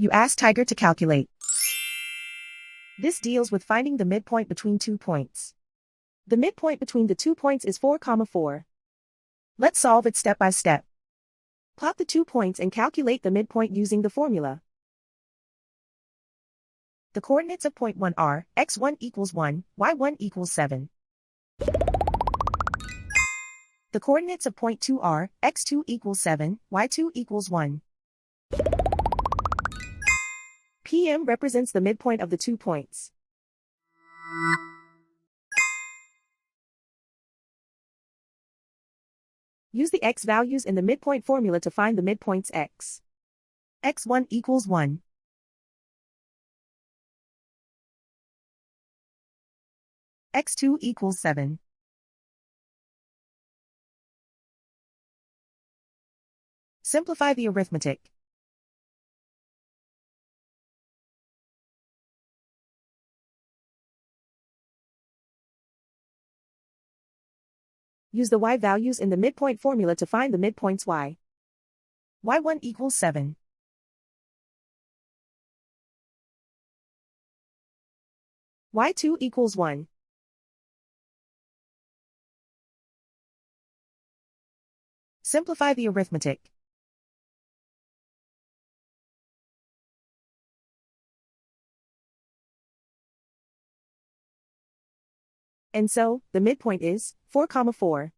You ask Tiger to calculate. This deals with finding the midpoint between 2 points. The midpoint between the 2 points is 4, 4. Let's solve it step by step. Plot the 2 points and calculate the midpoint using the formula. The coordinates of point 1 are x1 equals 1, y1 equals 7. The coordinates of point 2 are x2 equals 7, y2 equals 1. PM represents the midpoint of the 2 points. Use the x values in the midpoint formula to find the midpoints x. x1 equals 1. x2 equals 7. Simplify the arithmetic. Use the y values in the midpoint formula to find the midpoints y. y1 equals 7. y2 equals 1. Simplify the arithmetic. And so, the midpoint is 4, 4.